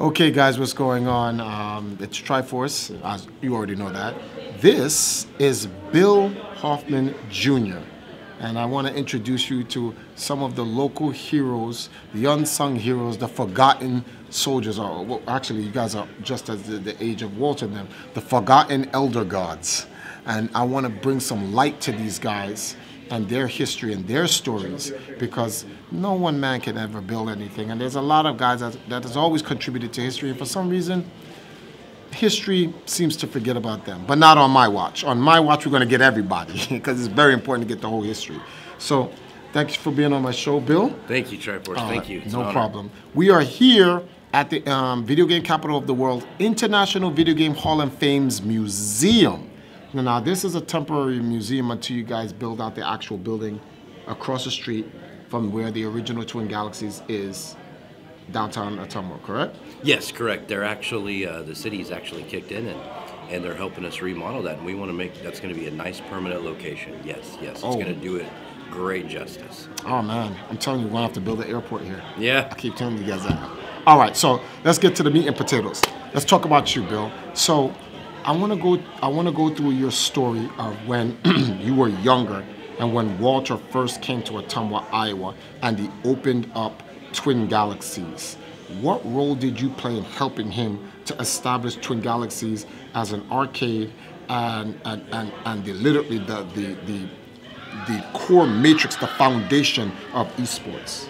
Okay, guys, what's going on? It's Triforce, as you already know that. This is Bill Hoffman Jr., and I want to introduce you to some of the local heroes, the unsung heroes, the forgotten soldiers. Well, actually, you guys are just as the age of Walter and them, the forgotten elder gods. And I want to bring some light to these guys and their history and their stories, because no one man can ever build anything. And there's a lot of guys that has always contributed to history, and for some reason, history seems to forget about them. But not on my watch. On my watch, we're going to get everybody, because it's very important to get the whole history. So thanks for being on my show, Bill. Thank you, Triforce. Thank you. It's no problem. We are here at the Video Game Capital of the World, International Video Game Hall of Fame's Museum. Now, this is a temporary museum until you guys build out the actual building across the street from where the original Twin Galaxies is, downtown Ottumwa, correct? Yes, correct. They're actually, the city's actually kicked in, and they're helping us remodel that, and we want to make, that's going to be a nice permanent location. Yes, yes, it's going to do it great justice. Oh, man. I'm telling you, we're going to have to build an airport here. Yeah. I keep telling you guys that. All right, so let's get to the meat and potatoes. Let's talk about you, Bill. So I want to go through your story of when you were younger and when Walter first came to Ottumwa, Iowa, and he opened up Twin Galaxies. What role did you play in helping him to establish Twin Galaxies as an arcade and literally the core matrix, the foundation of eSports?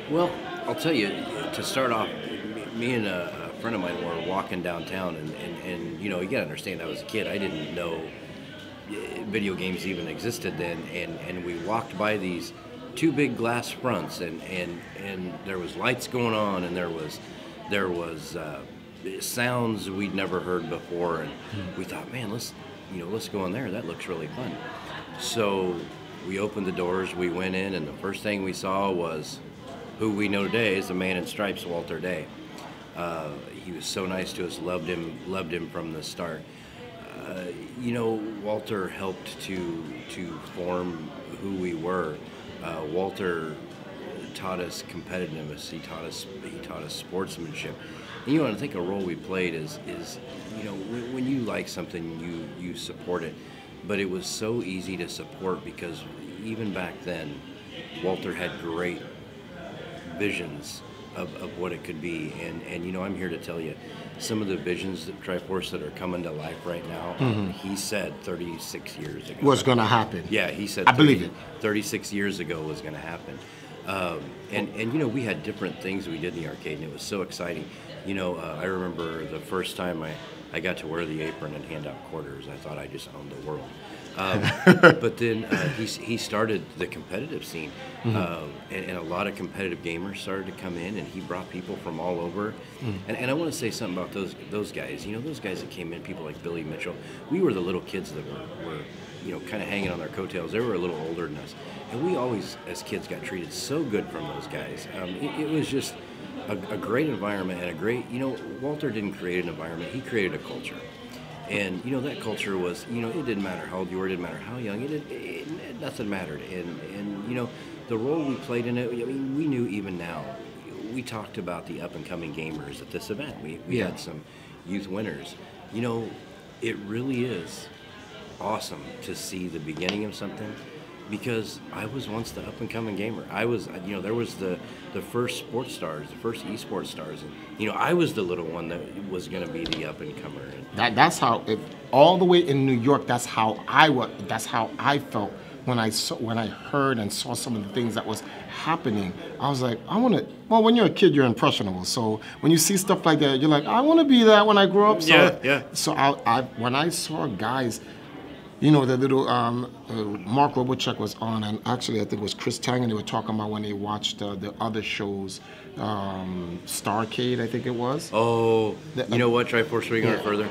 Well, I'll tell you, to start off, me and a friend of mine were walking downtown, and you know, you gotta understand, I was a kid. I didn't know video games even existed then, and we walked by these two big glass fronts, and there was lights going on, and there was sounds we'd never heard before, and we thought, man, let's go in there. That looks really fun. So we opened the doors, we went in, and the first thing we saw was who we know today is the man in stripes, Walter Day. He was so nice to us, loved him from the start. You know, Walter helped to form who we were. Walter taught us competitiveness. He taught us sportsmanship. And you know, I think a role we played is you know, when you like something, you support it. But it was so easy to support because even back then, Walter had great visions of what it could be, and you know, I'm here to tell you some of the visions that Triforce that are coming to life right now. He said 36 years ago was going to happen. Yeah, he said I believe it. 36 years ago was going to happen. And you know, we had different things we did in the arcade, and it was so exciting. You know, I remember the first time I got to wear the apron and hand out quarters. I thought I just owned the world. But then he started the competitive scene, and a lot of competitive gamers started to come in, and he brought people from all over. And I want to say something about those guys. You know, those guys that came in, people like Billy Mitchell. We were the little kids that were you know, kind of hanging on their coattails. They were a little older than us, and we always, as kids, got treated so good from those guys. It was just a great environment and a great. You know, Walter didn't create an environment; he created a culture. And you know, that culture was, you know, it didn't matter how old you were, it didn't matter how young, nothing mattered. And you know, the role we played in it, I mean, we knew even now, we talked about the up and coming gamers at this event. We had some youth winners. You know, it really is awesome to see the beginning of something, because I was once the up and coming gamer. I was, you know, there was the first sports stars, the first eSports stars, and you know, I was the little one that was going to be the up and comer. That's how all the way in New York. That's how I felt when I heard and saw some of the things that was happening. I was like, I want to. Well, when you're a kid, you're impressionable. So when you see stuff like that, you're like, I want to be that when I grow up. So, yeah. So when I saw guys, you know, the little Mark Robochek was on, and actually I think it was Chris Tang, and they were talking about when they watched the other shows, Starcade, I think it was. Oh, you know what, Triforce, we going further?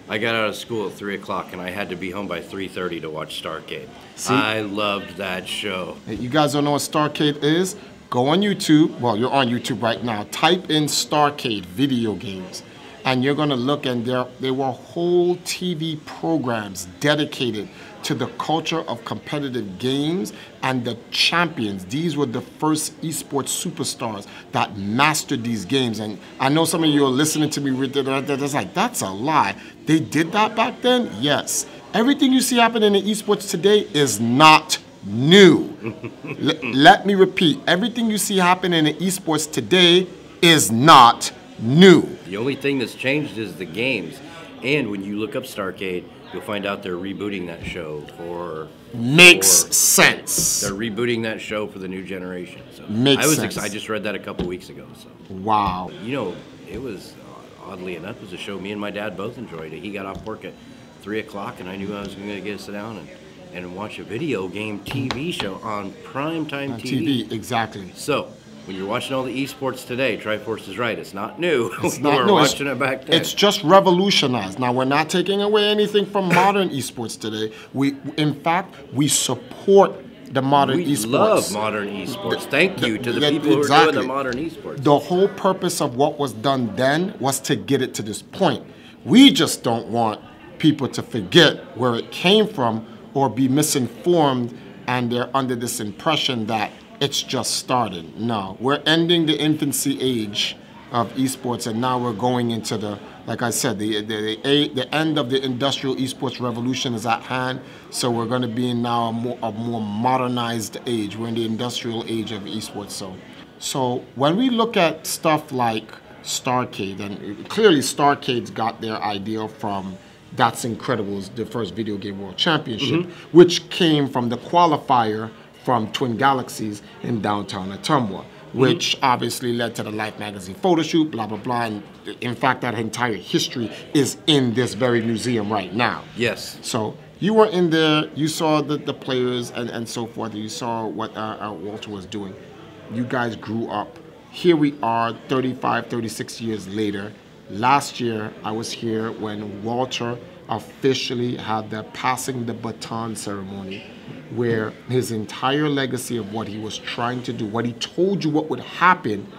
I got out of school at 3 o'clock, and I had to be home by 3:30 to watch Starcade. See? I loved that show. You guys don't know what Starcade is? Go on YouTube. Well, you're on YouTube right now. Type in Starcade video games, and you're going to look, and there were whole TV programs dedicated to the culture of competitive games and the champions. These were the first esports superstars that mastered these games. And I know some of you are listening to me with that's like, that's a lie. They did that back then? Yes. Everything you see happening in esports today is not new. Let me repeat, everything you see happening in esports today is not new. The only thing that's changed is the games. And when you look up Starcade, you'll find out they're rebooting that show Makes sense. They're rebooting that show for the new generation. So Makes sense. I just read that a couple weeks ago. So wow. You know, it was oddly enough, it was a show me and my dad both enjoyed it. He got off work at 3 o'clock, and I knew I was going to get to sit down and watch a video game TV show on primetime TV. Exactly. So when you're watching all the esports today, Triforce is right. It's not new. It's not we new. were watching it back then. It's just revolutionized. Now, we're not taking away anything from modern esports today. In fact, we support the modern esports. We love modern esports. Thank you to the people who are doing the modern esports. The whole purpose of what was done then was to get it to this point. We just don't want people to forget where it came from or be misinformed, and they're under this impression that it's just started. No, we're ending the infancy age of esports, and now we're going into the, like I said, the end of the industrial esports revolution is at hand. So we're going to be in now a more modernized age. We're in the industrial age of esports. So when we look at stuff like Starcade, and clearly Starcade's got their idea from That's Incredible's, the first video game world championship, which came from the qualifier from Twin Galaxies in downtown Ottumwa, which obviously led to the Life magazine photo shoot, blah, blah, blah. And in fact, that entire history is in this very museum right now. Yes. So you were in there, you saw the players and so forth, and you saw what Walter was doing. You guys grew up. Here we are 35, 36 years later. Last year, I was here when Walter officially had the passing the baton ceremony, where his entire legacy of what he was trying to do, what he told you what would happen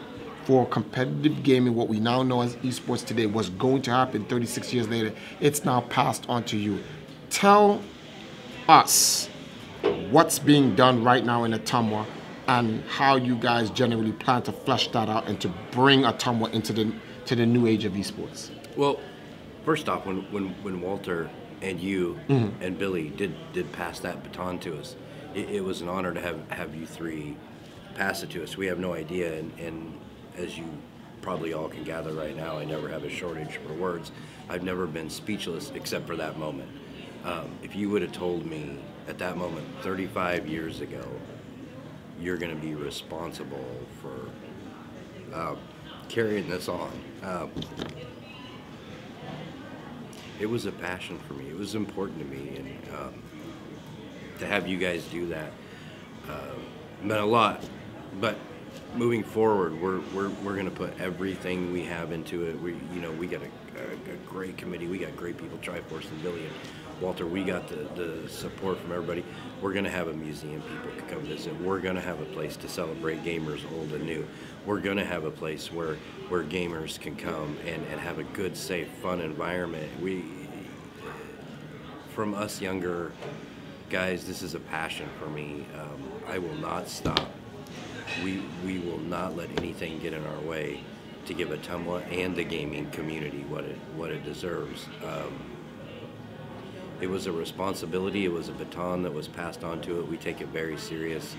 for competitive gaming, what we now know as esports today, was going to happen 36 years later. It's now passed on to you. Tell us what's being done right now in Ottumwa and how you guys generally plan to flesh that out and to bring Ottumwa into the new age of esports. Well, first off, when Walter and you and Billy did pass that baton to us, it was an honor to have you three pass it to us. We have no idea, and as you probably all can gather right now, I never have a shortage for words. I've never been speechless except for that moment. If you would have told me at that moment 35 years ago, you're going to be responsible for carrying this on. It was a passion for me. It was important to me, and to have you guys do that meant a lot. But moving forward, we're going to put everything we have into it. We got a great committee. We got great people, Triforce and Billy and Walter. We got the support from everybody. We're going to have a museum people can come visit. We're going to have a place to celebrate gamers old and new. We're going to have a place where gamers can come and have a good, safe, fun environment. From us younger guys, this is a passion for me. I will not stop. We will not let anything get in our way to give Ottumwa and the gaming community what it deserves. It was a responsibility. It was a baton that was passed on to it. We take it very serious,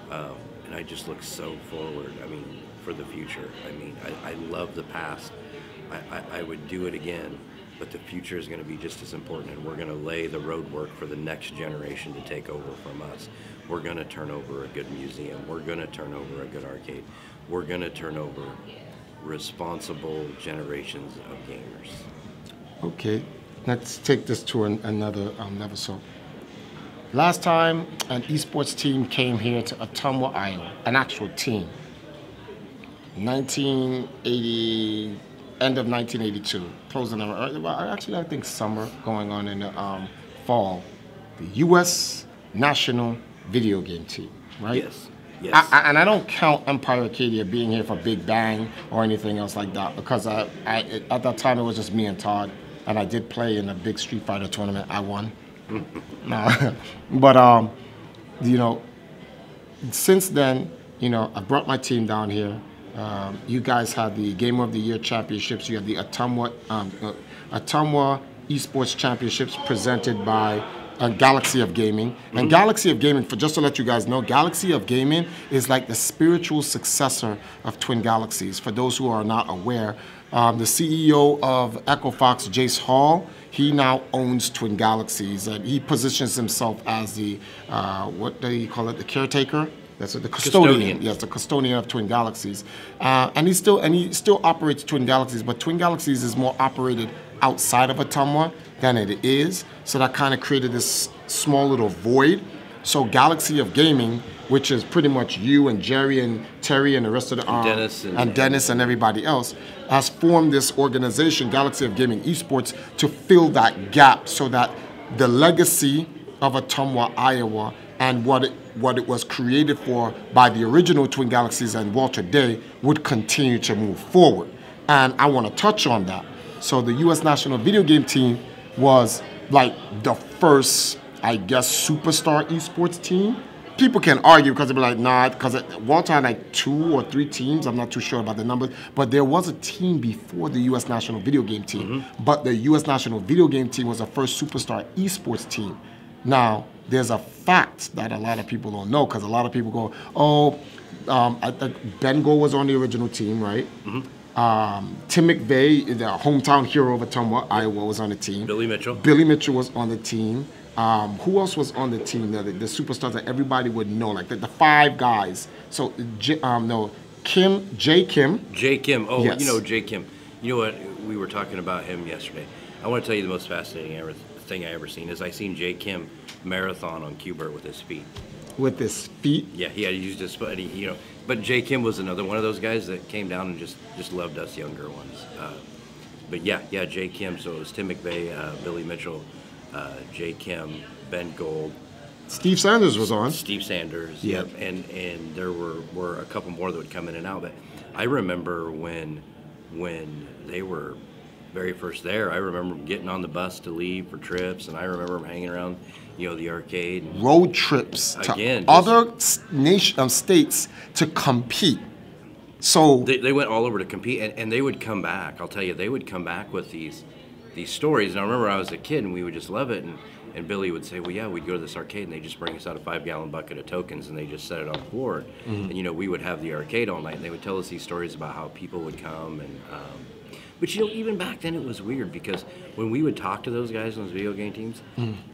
and I just look so forward. I mean, for the future. I mean, I love the past. I would do it again, but the future is going to be just as important, and we're going to lay the road work for the next generation to take over from us. We're going to turn over a good museum. We're going to turn over a good arcade. We're going to turn over responsible generations of gamers. Okay, let's take this to another level. So, last time an esports team came here to Ottumwa, Iowa, an actual team, 1980. End of 1982, closing actually I think summer, going on in the fall, the U.S. national video game team, right? Yes. Yes. And I don't count Empire Arcadia being here for Big Bang or anything else like that, because at that time it was just me and Todd, and I did play in a big Street Fighter tournament. I won. But you know, since then, you know, I brought my team down here. You guys had the Game of the Year championships. You had the Ottumwa eSports championships presented by Galaxy of Gaming. And Galaxy of Gaming, for just to let you guys know, Galaxy of Gaming is like the spiritual successor of Twin Galaxies. For those who are not aware, the CEO of EchoFox, Jace Hall, he now owns Twin Galaxies, and he positions himself as the, what do you call it, the caretaker? That's the custodian. Yes, the custodian of Twin Galaxies, and he still operates Twin Galaxies, but Twin Galaxies is more operated outside of Ottumwa than it is. So that kind of created this small little void. So Galaxy of Gaming, which is pretty much you and Jerry and Terry and the rest of the Dennis and everybody else, has formed this organization, Galaxy of Gaming Esports, to fill that gap so that the legacy of Ottumwa, Iowa, and what it was created for by the original Twin Galaxies and Walter Day would continue to move forward. And I want to touch on that. So the U.S. national video game team was like the first, I guess, superstar esports team. People can argue because they'll be like, nah, because Walter had like 2 or 3 teams. I'm not too sure about the numbers. But there was a team before the U.S. national video game team. But the U.S. national video game team was the first superstar esports team. Now, there's a fact that a lot of people don't know, because a lot of people go, oh, I think Ben Go was on the original team, right? Tim McVeigh, the hometown hero of Ottumwa, Iowa, was on the team. Billy Mitchell. Billy Mitchell was on the team. Who else was on the team? The superstars that everybody would know, like the 5 guys. So, J Kim. J Kim. Oh, yes. You know J Kim. You know what? We were talking about him yesterday. I want to tell you the most fascinating thing I ever seen is I seen J Kim marathon on Qbert with his feet. With his feet? Yeah, he had used his foot. You know, but J Kim was another one of those guys that came down and just loved us younger ones. But yeah, J Kim. So it was Tim McVeigh, Billy Mitchell, J Kim, Ben Gold. Steve Sanders was on. Steve Sanders. Yep. And there were a couple more that would come in and out. But I remember when they were very first there, I remember getting on the bus to leave for trips, and I remember them hanging around, you know, the arcade. Road trips to other states to compete. So they went all over to compete, and they would come back. I'll tell you, they would come back with these stories. And I remember I was a kid, and we would just love it. And Billy would say, well, yeah, we'd go to this arcade, and they'd just bring us out a 5-gallon bucket of tokens, and they just set it on the floor. And, you know, we would have the arcade all night, and they would tell us these stories about how people would come. And but, you know, even back then it was weird, because when we would talk to those guys on those video game teams,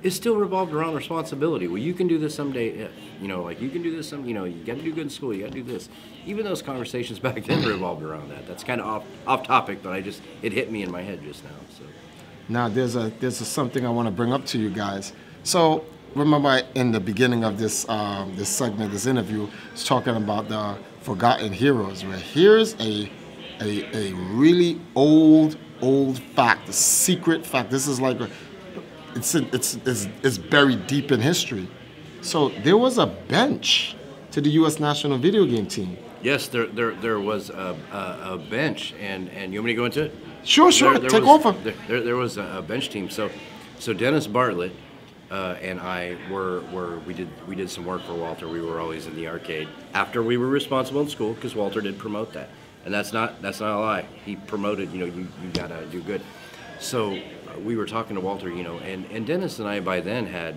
it still revolved around responsibility. Well, you can do this someday. You know, like, you can do this you know, you got to do good in school. You got to do this. Even those conversations back then revolved around that. That's kind of off topic, but it hit me in my head just now. So. Now, there's something I want to bring up to you guys. So, remember in the beginning of this segment, this interview, was talking about the forgotten heroes. Where here's a really old fact, a secret fact. This is like it's buried deep in history. So there was a bench to the U.S. national video game team. Yes, there was a bench, and you want me to go into it? Sure. Take over. There was a bench team. So Dennis Bartlett and I we did some work for Walter. We were always in the arcade after we were responsible in school, because Walter did promote that, and that's not a lie. He promoted, you know, you gotta do good. So we were talking to Walter, you know, and Dennis and I by then had,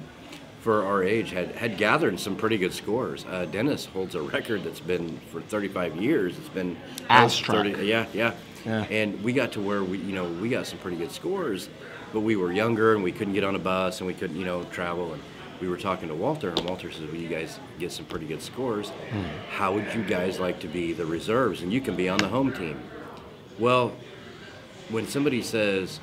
for our age, had gathered some pretty good scores. Dennis holds a record that's been for 35 years. It's been Astrack. Yeah. And we got to where we got some pretty good scores, but we were younger and we couldn't get on a bus and we couldn't, you know, travel. And we were talking to Walter, and Walter says, well, you guys get some pretty good scores. How would you guys like to be the reserves? And you can be on the home team. Well, when somebody says,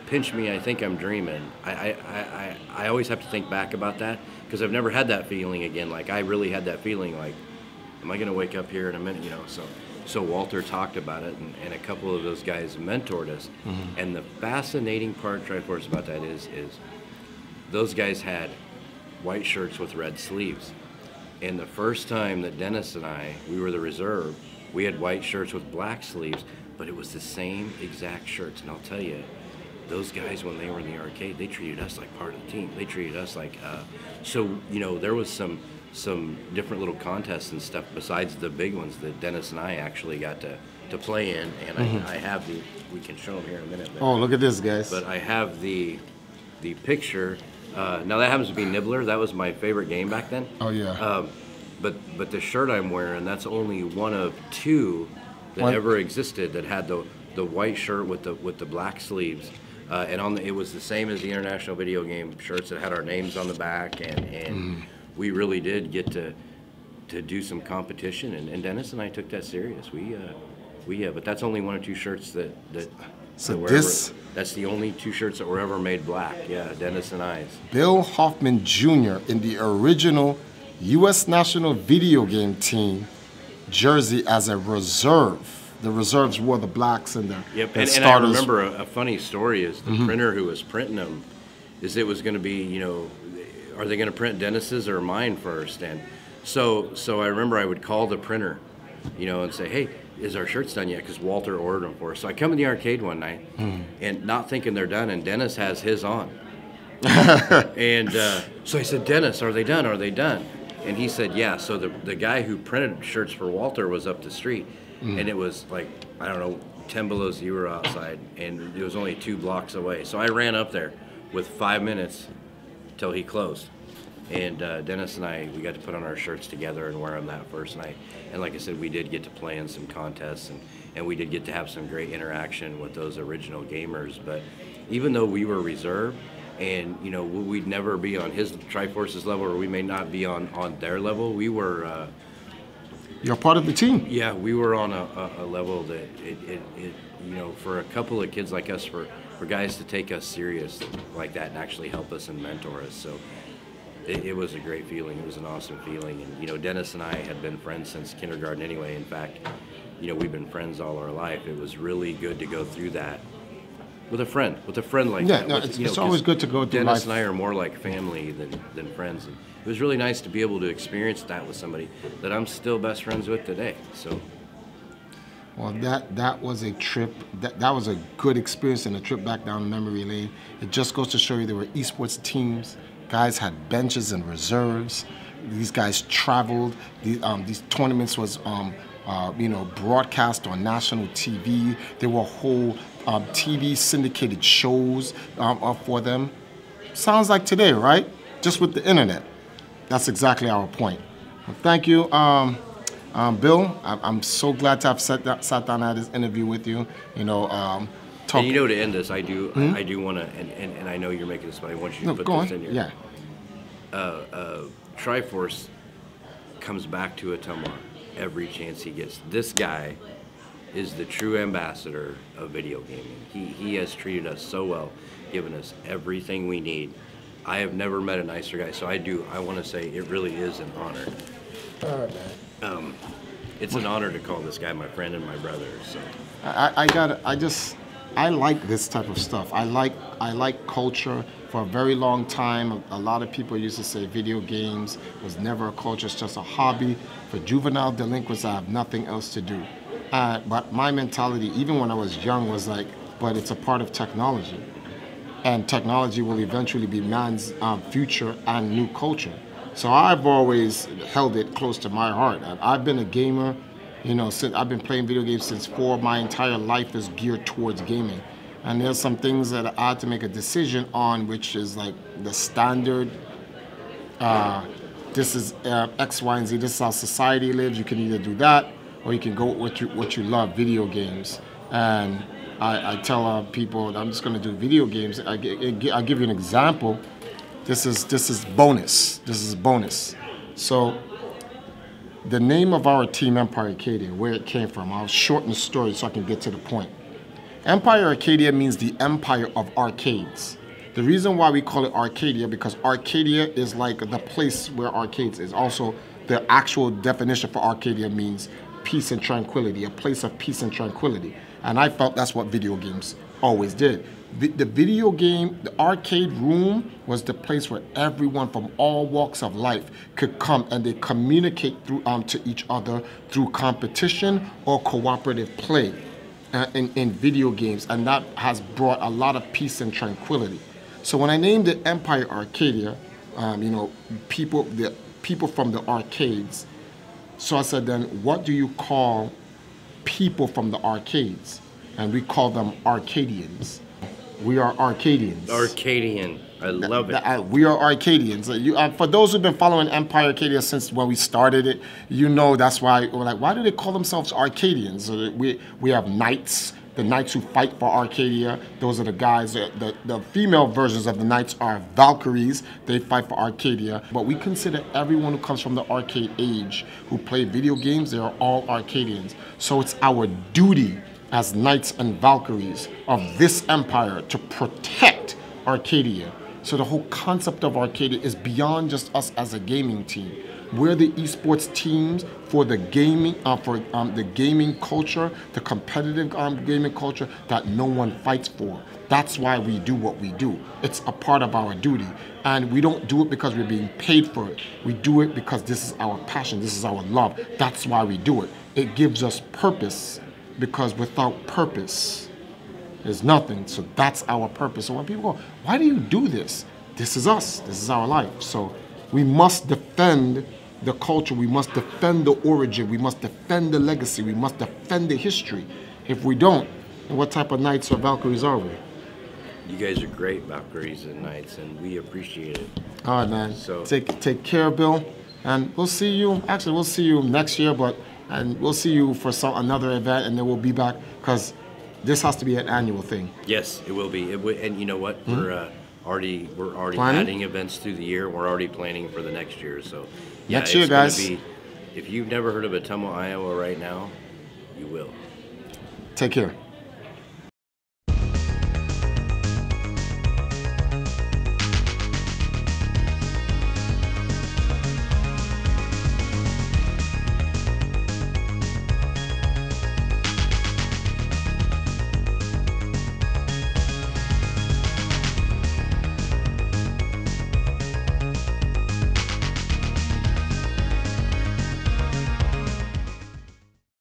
pinch me, I think I'm dreaming, I always have to think back about that, because I've never had that feeling again. Like, I really had that feeling like, am I going to wake up here in a minute, you know? So Walter talked about it, and a couple of those guys mentored us. And the fascinating part, Triforce, about that is those guys had white shirts with red sleeves. And the first time that Dennis and we were the reserve, we had white shirts with black sleeves, but it was the same exact shirts. And I'll tell you, those guys, when they were in the arcade, they treated us like part of the team. They treated us like, so, you know, there was some different little contests and stuff besides the big ones that Dennis and I actually got to play in. And I have we can show them here in a minute. Oh, look at this, guys. But I have the picture. Now that happens to be Nibbler. That was my favorite game back then. Oh, yeah. But the shirt I'm wearing, that's only one of two that ever existed that had the white shirt with the black sleeves. And it was the same as the International Video Game shirts that had our names on the back, and we really did get to do some competition, and Dennis and I took that serious. But that's only one or two shirts that that's the only two shirts that were ever made black. Yeah, Dennis and I's. Bill Hoffman Jr. in the original U.S. national video game team jersey as a reserve. The reserves wore the blacks and the and I remember a funny story is the printer who was printing them is it was going to be, you know, are they going to print Dennis's or mine first? And so I remember I would call the printer, you know, and say, hey, is our shirts done yet? Because Walter ordered them for us. So I come in the arcade one night and not thinking they're done, and Dennis has his on. And so I said, Dennis, are they done? Are they done? And he said, yeah. So the guy who printed shirts for Walter was up the street. And it was like, I don't know, 10 below zero outside, and it was only 2 blocks away. So I ran up there with 5 minutes till he closed. And Dennis and I, we got to put on our shirts together and wear them that first night. And like I said, we did get to play in some contests, and we did get to have some great interaction with those original gamers. But even though we were reserved, and you know, we'd never be on his Triforce's level, or we may not be on their level, we were... You're part of the team. Yeah, we were on a level that it you know, for a couple of kids like us, for guys to take us serious like that and actually help us and mentor us. So it was a great feeling. It was an awesome feeling. And you know, Dennis and I had been friends since kindergarten anyway. In fact, you know, we've been friends all our life. It was really good to go through that with a friend like that. Yeah, it's always good to go through Dennis life. and I are more like family than friends. And it was really nice to be able to experience that with somebody that I'm still best friends with today. So, well, that was a trip. That was a good experience and a trip back down memory lane. It just goes to show you there were esports teams. Guys had benches and reserves. These guys traveled. These tournaments was you know, broadcast on national TV. There were whole TV syndicated shows for them. Sounds like today, right? Just with the internet. That's exactly our point. Well, thank you, Bill. I'm so glad to have sat down at this interview with you. You know, talk. And you know, to end this, I do want to, and I know you're making this, but I want you to put this in here. Yeah. Triforce comes back to Ottumwa every chance he gets. This guy is the true ambassador of video gaming. He has treated us so well, given us everything we need. I have never met a nicer guy, so I want to say it really is an honor. All right, man. It's an honor to call this guy my friend and my brother. So I like this type of stuff. I like culture. For a very long time, a lot of people used to say video games was never a culture, it's just a hobby. For juvenile delinquents, I have nothing else to do. But my mentality, even when I was young, was like, but it's a part of technology. And technology will eventually be man's future and new culture. So I've always held it close to my heart. I've been a gamer, you know, since I've been playing video games since 4. My entire life is geared towards gaming. And there's some things that I had to make a decision on, which is like the standard, this is X, Y, and Z, this is how society lives. You can either do that, or you can go with what you love, video games. And I tell people I'm just going to do video games. I'll give you an example. This is bonus. This is bonus. So the name of our team, Empire Arcadia, where it came from, I'll shorten the story so I can get to the point. Empire Arcadia means the empire of arcades. The reason why we call it Arcadia, because Arcadia is like the place where arcades is. Also, the actual definition for Arcadia means peace and tranquility, a place of peace and tranquility. And I felt that's what video games always did. The video game, the arcade room was the place where everyone from all walks of life could come and they communicate through to each other through competition or cooperative play. in video games, and that has brought a lot of peace and tranquility. So when I named it Empire Arcadia, you know, the people from the arcades. So I said, then what do you call people from the arcades? And we call them Arcadians. We are Arcadians. Arcadian. I love it. We are Arcadians. For those who've been following Empire Arcadia since when we started it, you know that's why we're like, why do they call themselves Arcadians? We have knights, the knights who fight for Arcadia. Those are the guys. The female versions of the knights are Valkyries. They fight for Arcadia. But we consider everyone who comes from the arcade age who play video games, they are all Arcadians. So it's our duty as knights and Valkyries of this empire to protect Arcadia. So the whole concept of Arcadia is beyond just us as a gaming team. We're the esports teams for the gaming, the gaming culture, the competitive gaming culture that no one fights for. That's why we do what we do. It's a part of our duty. And we don't do it because we're being paid for it. We do it because this is our passion, this is our love. That's why we do it. It gives us purpose, because without purpose, there's nothing. So that's our purpose. So when people go, why do you do this? This is us. This is our life. So we must defend the culture. We must defend the origin. We must defend the legacy. We must defend the history. If we don't, then what type of knights or Valkyries are we? You guys are great Valkyries and knights, and we appreciate it. All right, man. So take care, Bill. And we'll see you. Actually, we'll see you next year, and we'll see you for another event, and then we'll be back, because this has to be an annual thing. Yes, it will be. And you know what? Mm-hmm. We're already planning? adding events through the year. We're already planning for the next year. So yeah, next year, guys. If you've never heard of Ottumwa, Iowa right now, you will. Take care.